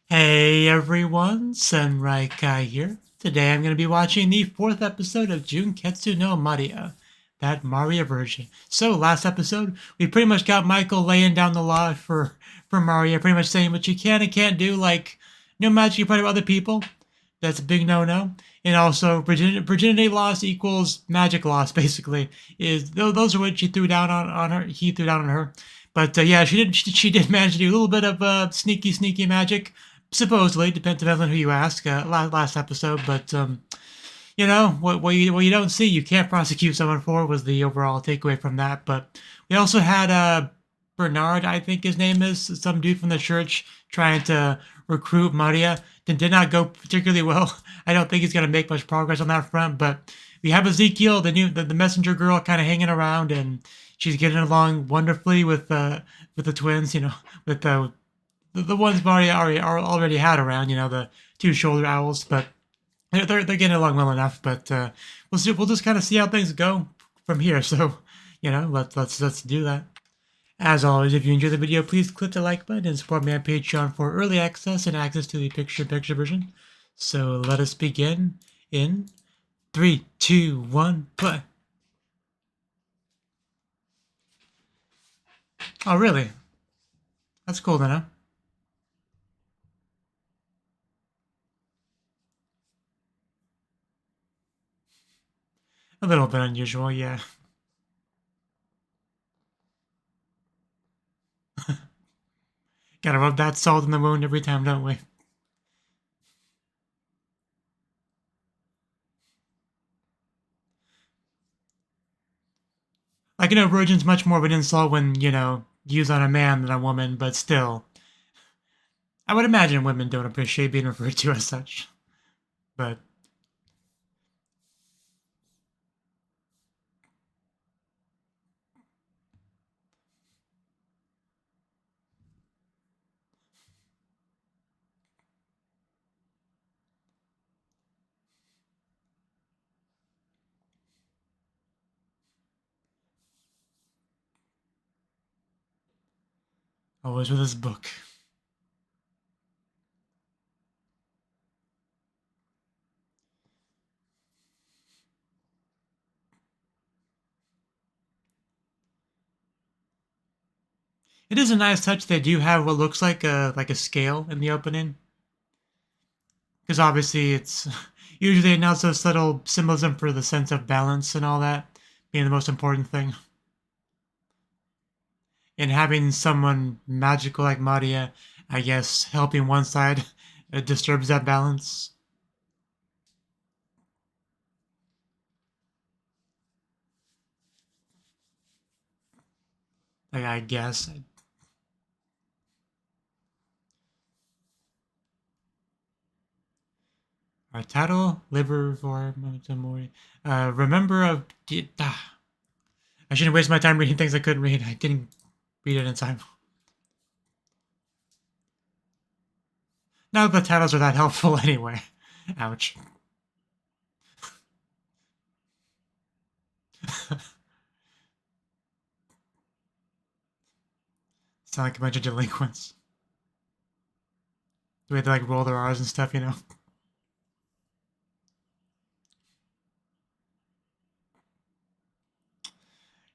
Hey everyone, Sunrai here. Today I'm going to be watching the 4th episode of Junketsu no Maria, that Maria version. So last episode, we pretty much got Michael laying down the law for Maria, pretty much saying what you can and can't do, like no magic in front of other people. That's a big no-no. And also, virginity loss equals magic loss. Basically, is those are what she threw down on her. He threw down on her. But yeah, she did manage to do a little bit of sneaky magic. Supposedly, depends on who you ask. Last episode, but what you don't see, you can't prosecute someone for, was the overall takeaway from that. But we also had Bernard, I think his name is, some dude from the church trying to recruit Maria. Did not go particularly well. I don't think he's going to make much progress on that front. But we have Ezekiel, the messenger girl, kind of hanging around, and she's getting along wonderfully with the twins. With the ones Maria already had around. The two shoulder owls, but they're getting along well enough. But we'll just kind of see how things go from here. So let's do that. As always, if you enjoyed the video, please click the like button and support me on Patreon for early access and access to the picture-in-picture version. So let us begin in 3, 2, 1, play. Oh, really? That's cool to know. A little bit unusual, yeah. Gotta rub that salt in the wound every time, don't we? Like, virgin's much more of an insult when, used on a man than a woman, but still. I would imagine women don't appreciate being referred to as such. But always with his book. It is a nice touch. They do have what looks like a scale in the opening, because obviously it's usually announced those subtle symbolism for the sense of balance and all that being the most important thing. And having someone magical like Maria, I guess, helping one side, it disturbs that balance. Like, I guess. Our title, liver for Mori. Remember of. I shouldn't waste my time reading things I couldn't read. I didn't read it in time. Not that the titles are that helpful anyway. Ouch. Sound like a bunch of delinquents. The way they like roll their R's and stuff.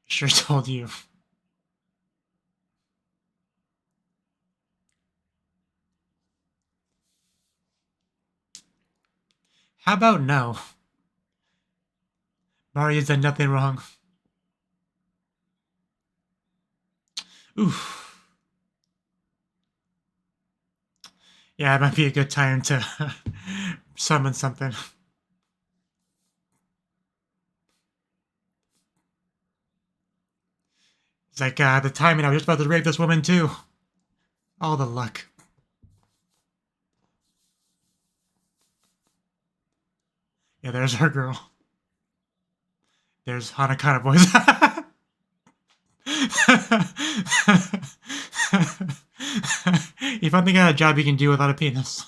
Sure told you. How about no? Maria's done nothing wrong. Oof. Yeah, it might be a good time to summon something. It's like, the timing, I was just about to rape this woman too. All the luck. Yeah, there's our girl. There's Hanakana boys. You finally got a job you can do without a penis.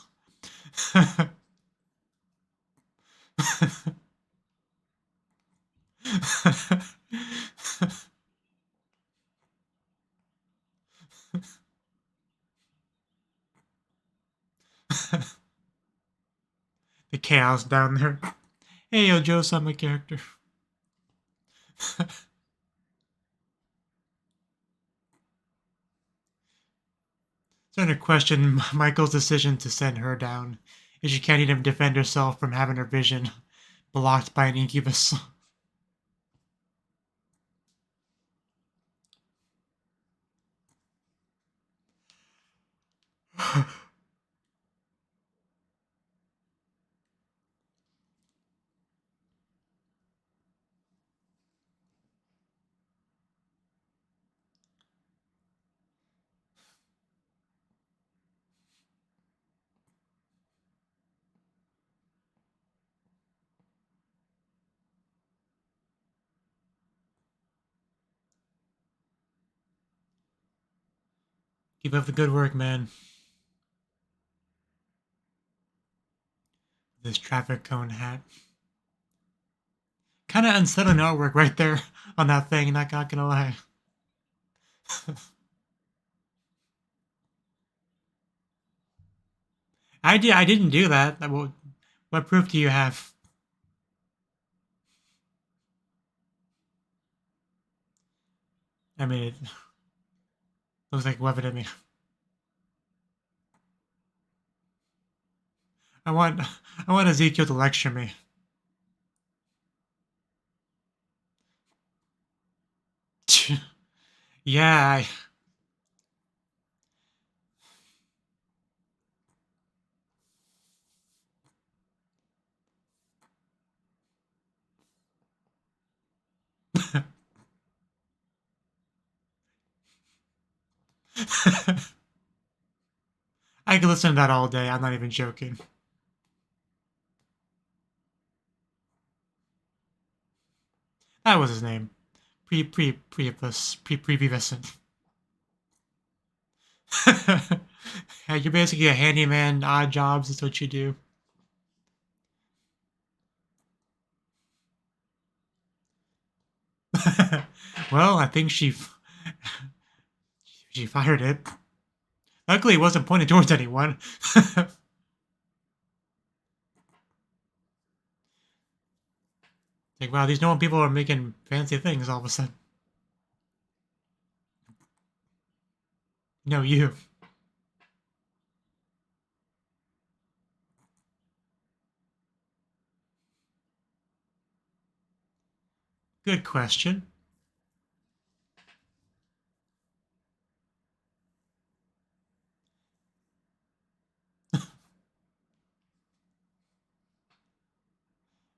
The chaos down there. Hey, yo, Joe, I'm a character. Starting to question Michael's decision to send her down, if she can't even defend herself from having her vision blocked by an incubus. Keep up the good work, man. This traffic cone hat. Kind of unsettling artwork right there on that thing, not gonna lie. I didn't do that. What proof do you have? I mean, it looks like weapon at me. I want Ezekiel to lecture me. Yeah. I could listen to that all day. I'm not even joking. That was his name. Prepubescent. Yeah, you're basically a handyman, odd jobs is what you do. Well, I think she fired it. Luckily, it wasn't pointed towards anyone. Like, wow, these normal people are making fancy things all of a sudden. No, you. Good question.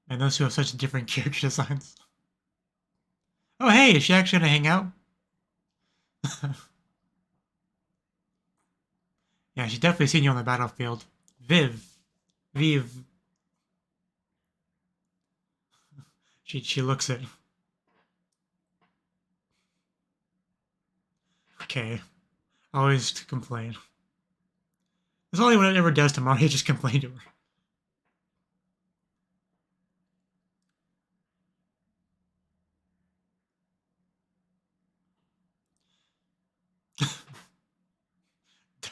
And those who have such different character designs. Oh, hey, is she actually gonna hang out? Yeah, she's definitely seen you on the battlefield. Viv. She looks it. Okay. Always to complain. That's all anyone ever does to Mario, just complain to her.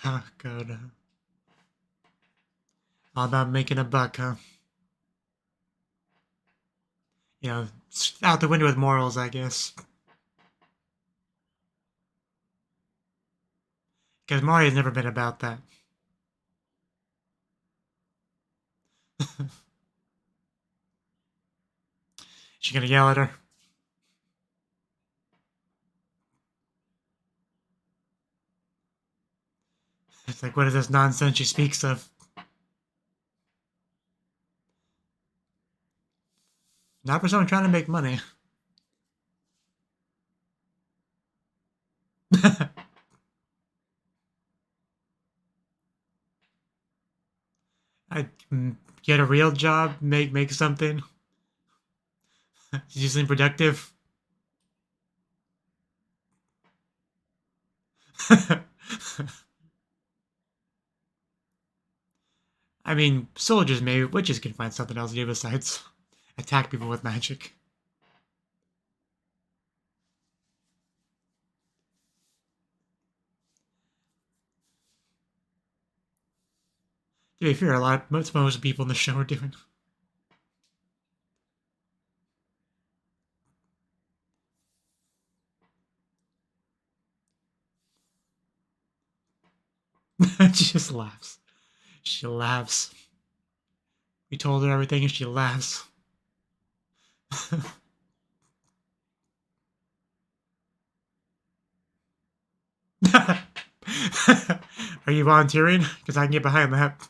Dakota. All about making a buck, huh? You know, out the window with morals, I guess. Because Mario's never been about that. She gonna yell at her? It's like, what is this nonsense she speaks of? Not for someone trying to make money. I get a real job, make something. Do something productive. I mean, soldiers maybe, witches can find something else to do besides attack people with magic. To be fair, most people in the show are doing. She just laughs. She laughs. We told her everything and she laughs. Are you volunteering? Because I can get behind that.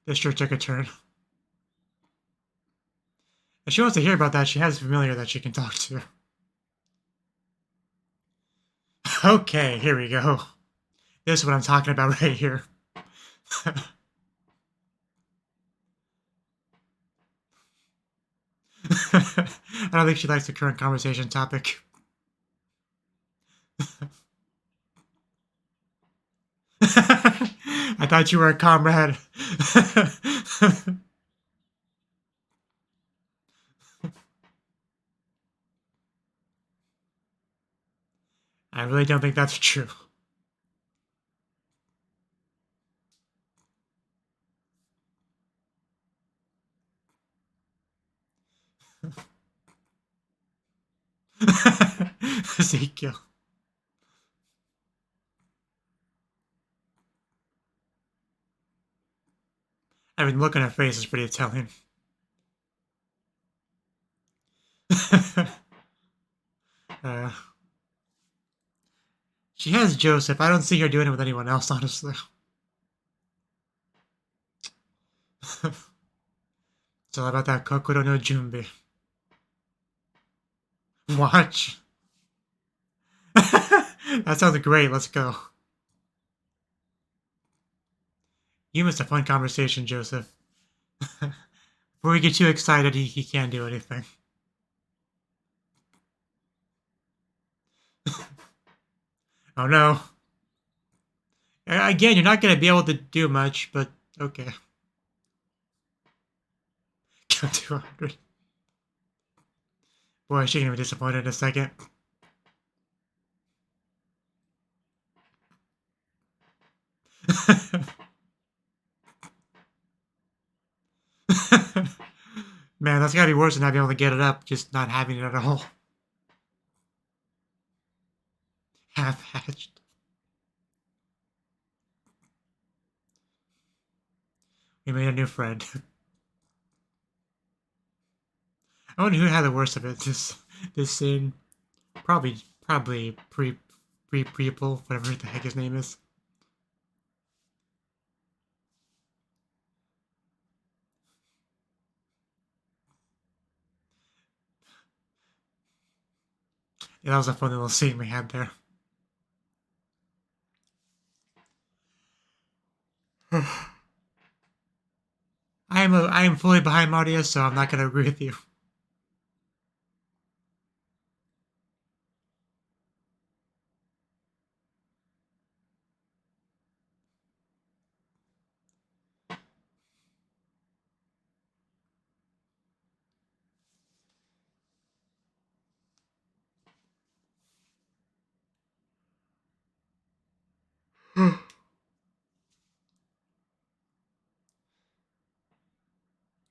This sure took a turn. If she wants to hear about that, she has a familiar that she can talk to. Okay, here we go. This is what I'm talking about right here. I don't think she likes the current conversation topic. I thought you were a comrade. I really don't think that's true. Ezekiel. I mean, look on her face is pretty telling. She has Joseph. I don't see her doing it with anyone else, honestly. It's all about that Kokoro no Junbi. Watch. That sounds great. Let's go. You missed a fun conversation, Joseph. Before we get too excited, he can't do anything. Oh no. Again, you're not going to be able to do much, but okay. Go 200. Boy, she's going to be disappointed in a second. Man, that's gotta be worse than not being able to get it up, just not having it at all. Half-hatched. We made a new friend. I wonder who had the worst of it. This scene. Probably people, whatever the heck his name is. Yeah, that was a fun little scene we had there. I am fully behind Maria, so I'm not gonna agree with you.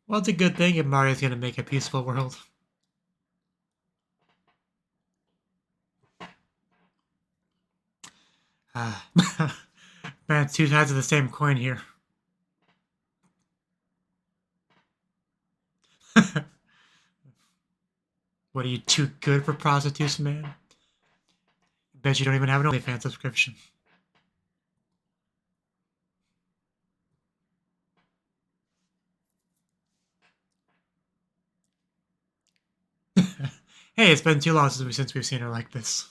Well, it's a good thing if Mario's gonna make a peaceful world. Man, two sides of the same coin here. What are you, too good for prostitutes, man? Bet you don't even have an OnlyFans subscription. Hey, it's been too long since we've seen her like this.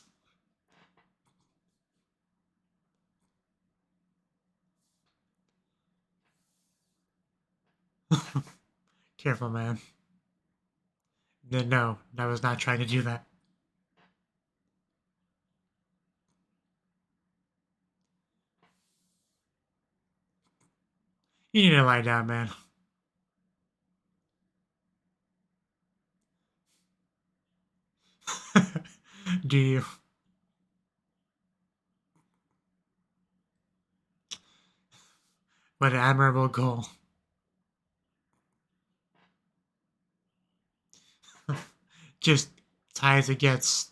Careful, man. No, I was not trying to do that. You need to lie down, man. Do you? What an admirable goal. Just tight as it gets.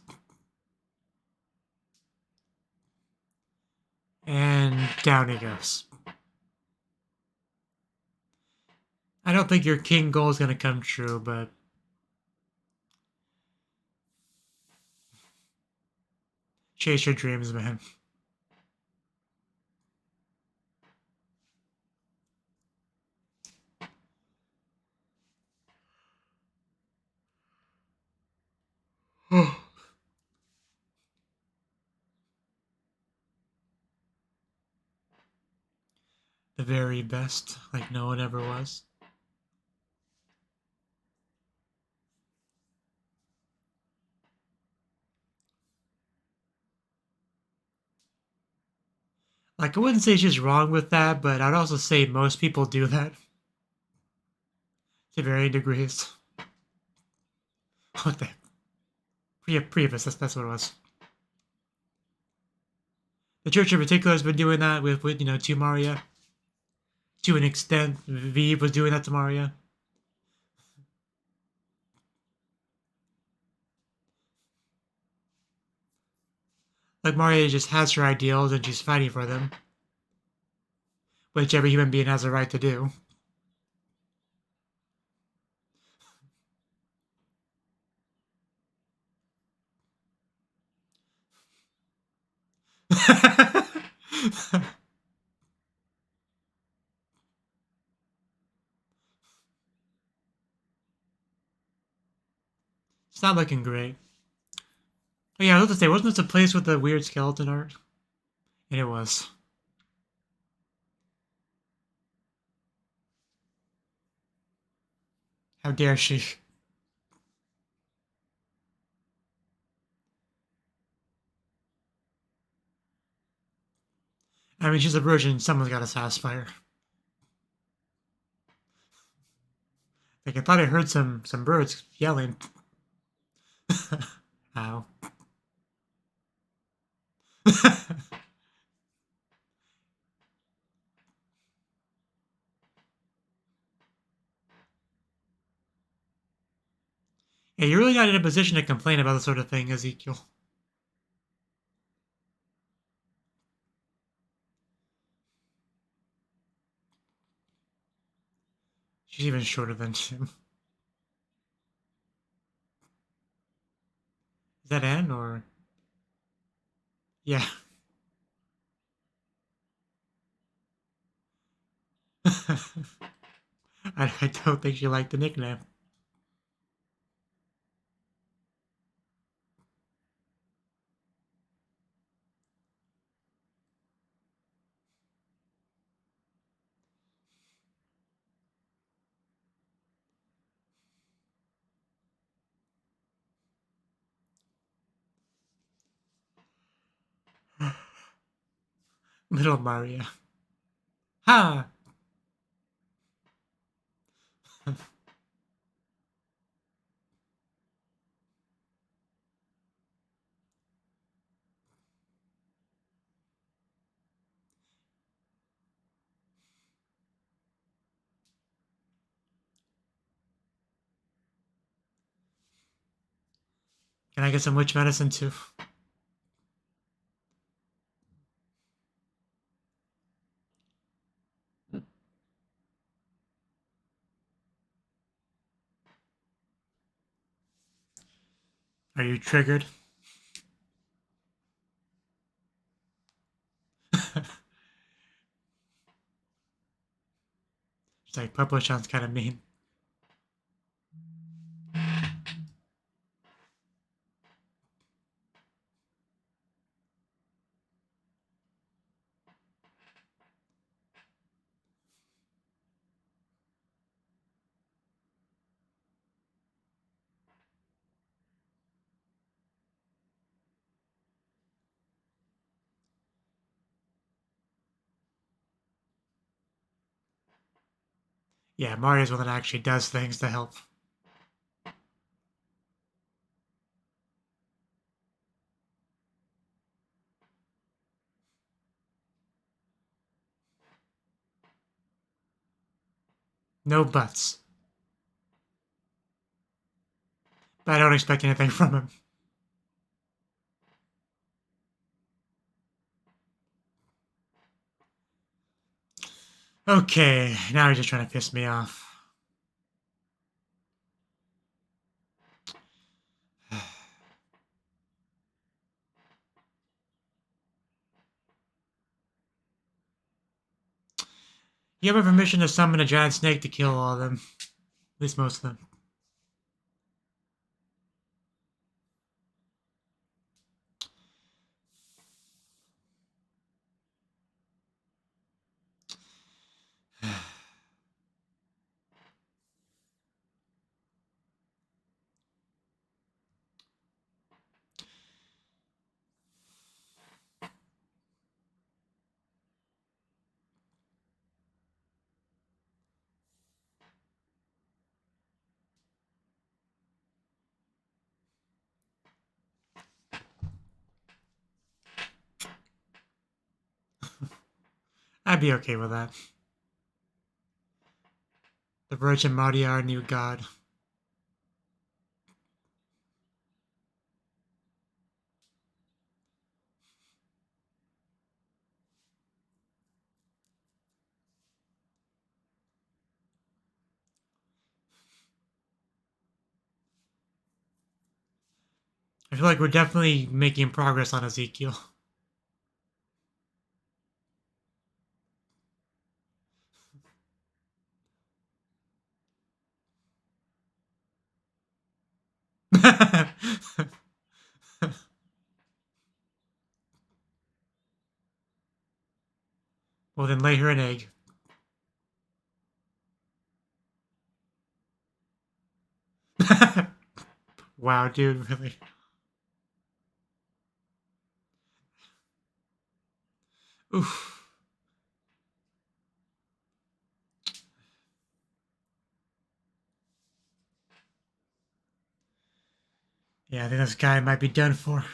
And down he goes. I don't think your king goal is going to come true, but chase your dreams, man. The very best, like no one ever was. Like, I wouldn't say she's wrong with that, but I'd also say most people do that to varying degrees. What the? Prius, that's what it was. The church in particular has been doing that with to Maria. To an extent, V was doing that to Maria. Like, Maria just has her ideals and she's fighting for them, which every human being has a right to do. It's not looking great. Oh yeah, I was going to say, wasn't this a place with the weird skeleton art? And it was. How dare she? I mean, she's a virgin. Someone's got to satisfy her. Like, I thought I heard some birds yelling. Ow. Yeah, you're really not in a position to complain about this sort of thing, Ezekiel. She's even shorter than him. Is that Anne or? Yeah. I don't think she liked the nickname. Little Maria. Ha! Can I get some witch medicine too? Are you triggered? She's like, purple sounds kind of mean. Yeah, Maria's one that actually does things to help. No buts. But I don't expect anything from him. Okay, now he's just trying to piss me off. You have a permission to summon a giant snake to kill all of them. At least most of them. I'd be okay with that. The Virgin Maria, our new god. I feel like we're definitely making progress on Ezekiel. Well, then lay her an egg. Wow, dude, really? Oof. Yeah, I think this guy might be done for.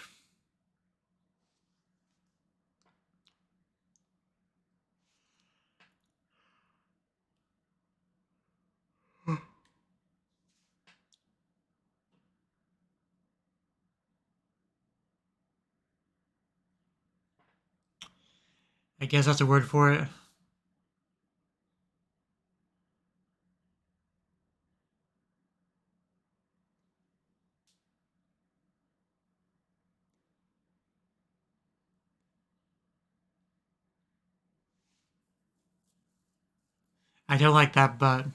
I guess that's a word for it. I don't like that, but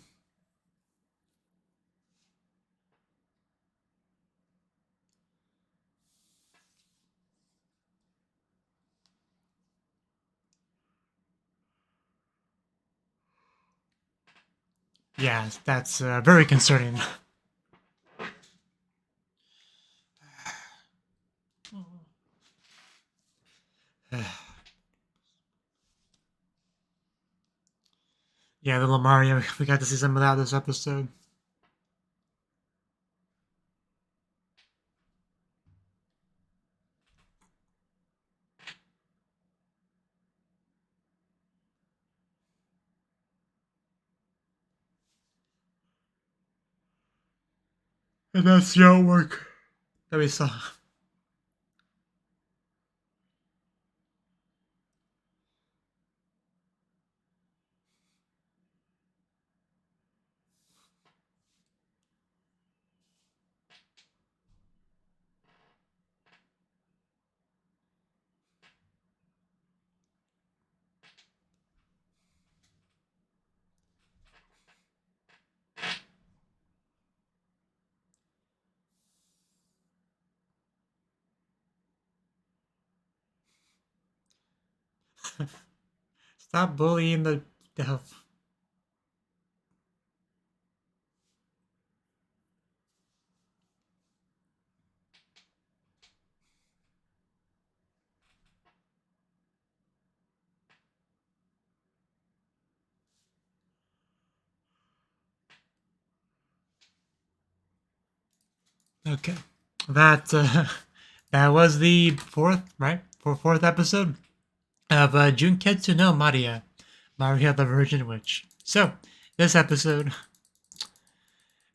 yeah, that's very concerning. Yeah, little Mario, we got to see some of that this episode. And that's the artwork that we saw. Stop bullying the elf. Okay, that that was the fourth, right? Fourth episode of Junketsu no Maria, Maria the Virgin Witch. So, this episode.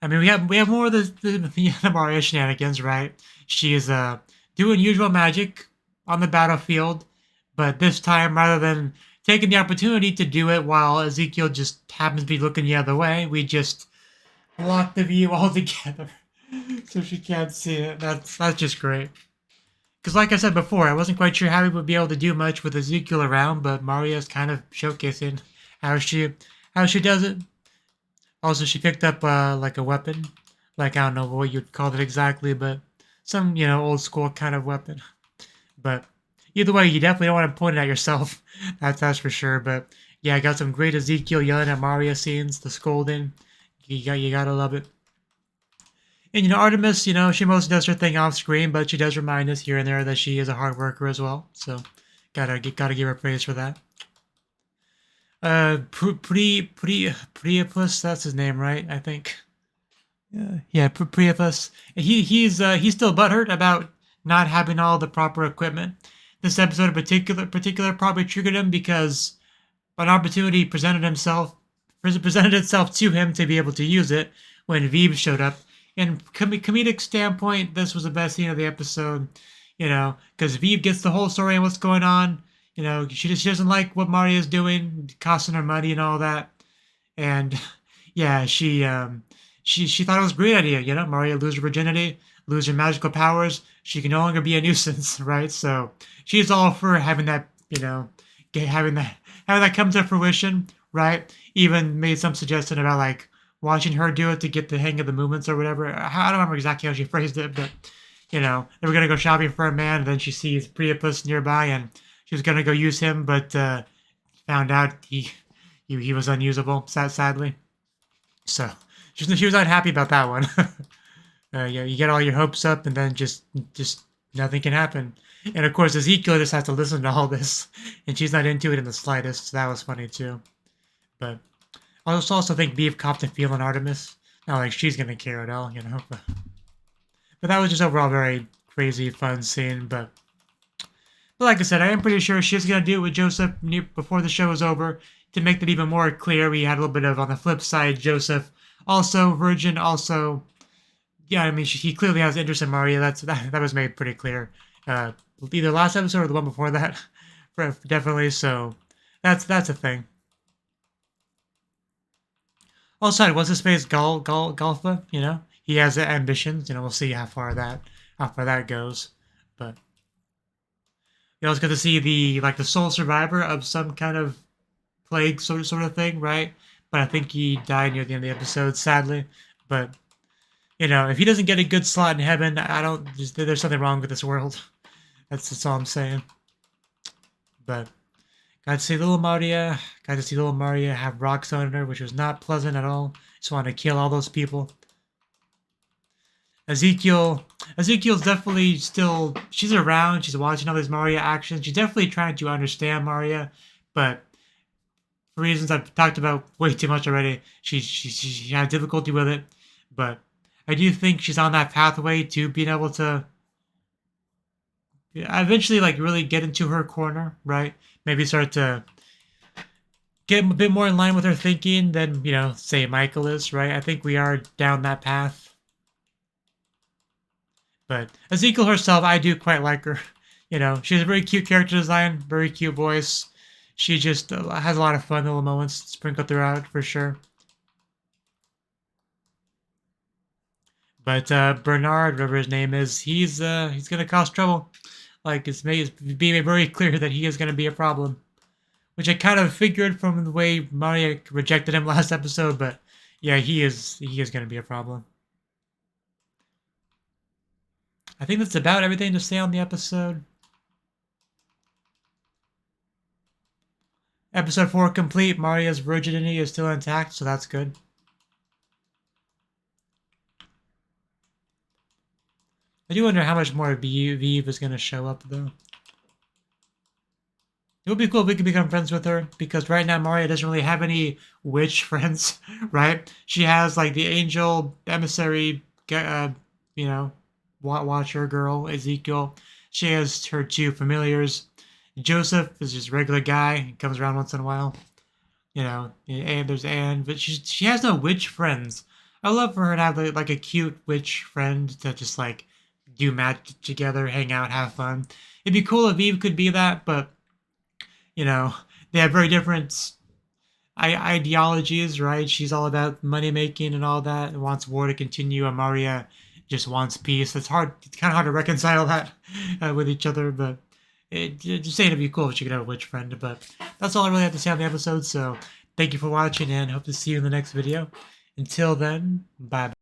I mean, we have more of the Mario shenanigans, right? She is doing usual magic on the battlefield, but this time rather than taking the opportunity to do it while Ezekiel just happens to be looking the other way, we just block the view altogether so she can't see it. That's just great. Because like I said before, I wasn't quite sure how we would be able to do much with Ezekiel around, but Maria's kind of showcasing how she does it. Also, she picked up like a weapon, like I don't know what you'd call it exactly, but some old school kind of weapon. But either way, you definitely don't want to point it at yourself. That's for sure. But yeah, I got some great Ezekiel yelling at Maria scenes, the scolding. You gotta love it. And Artemis, she mostly does her thing off screen, but she does remind us here and there that she is a hard worker as well. So gotta give her praise for that. Priapus, that's his name, right? I think. Yeah, Priapus. He's still butthurt about not having all the proper equipment. This episode in particular probably triggered him because an opportunity presented itself to him to be able to use it when Veeb showed up. In comedic standpoint, this was the best scene of the episode, because Veeb gets the whole story and what's going on. She doesn't like what Maria's doing, costing her money and all that. And yeah, she thought it was a great idea. Maria lose her virginity, lose her magical powers. She can no longer be a nuisance, right? So she's all for having that, having that come to fruition, right? Even made some suggestion about like watching her do it to get the hang of the movements or whatever. I don't remember exactly how she phrased it, but they were gonna go shopping for a man, and then she sees Priapus nearby, and she was gonna go use him, but found out he was unusable, sadly. So she was unhappy about that one. Yeah, you get all your hopes up, and then just nothing can happen. And of course, Ezekiel just has to listen to all this, and she's not into it in the slightest. So that was funny too. But I also think Beef copped a feel on Artemis. Not like she's gonna care at all, But that was just overall very crazy, fun scene. But like I said, I am pretty sure she's gonna do it with Joseph before the show is over. To make that even more clear, we had a little bit of on the flip side, Joseph also virgin, also. Yeah, I mean, he clearly has interest in Maria. That was made pretty clear. Either last episode or the one before that, definitely. So that's a thing. Also, what's his face? Golfa. He has ambitions. We'll see how far that goes. But you also get to see the sole survivor of some kind of plague sort of thing, right? But I think he died near the end of the episode, sadly. But if he doesn't get a good slot in heaven, there's something wrong with this world. That's all I'm saying. But got to see little Maria have rocks on her, which was not pleasant at all. Just wanted to kill all those people. Ezekiel's definitely still, she's around, she's watching all these Maria actions. She's definitely trying to understand Maria, but for reasons I've talked about way too much already, she had difficulty with it. But I do think she's on that pathway to being able to eventually really get into her corner, right? Maybe start to get a bit more in line with her thinking than, say Michael is, right? I think we are down that path. But Ezekiel herself, I do quite like her. She has a very cute character design, very cute voice. She just has a lot of fun little moments sprinkled throughout, for sure. But Bernard, whatever his name is, he's gonna cause trouble. Like it's being made very clear that he is gonna be a problem, which I kind of figured from the way Maria rejected him last episode. But yeah, he is gonna be a problem. I think that's about everything to say on the episode. Episode 4 complete. Maria's virginity is still intact, so that's good. I do wonder how much more Vive is going to show up, though. It would be cool if we could become friends with her, because right now Maria doesn't really have any witch friends, right? She has, the angel, emissary, watcher girl, Ezekiel. She has her 2 familiars. Joseph is just a regular guy. He comes around once in a while. You know, and there's Anne, but she has no witch friends. I love for her to have like a cute witch friend to just like do magic together, hang out, have fun. It'd be cool if Eve could be that, but you know, they have very different ideologies, right? She's all about money making and all that, and wants war to continue, and Maria just wants peace. It's hard. It's kind of hard to reconcile that with each other, but just saying it'd be cool if she could have a witch friend. But that's all I really have to say on the episode. So thank you for watching, and hope to see you in the next video. Until then, bye.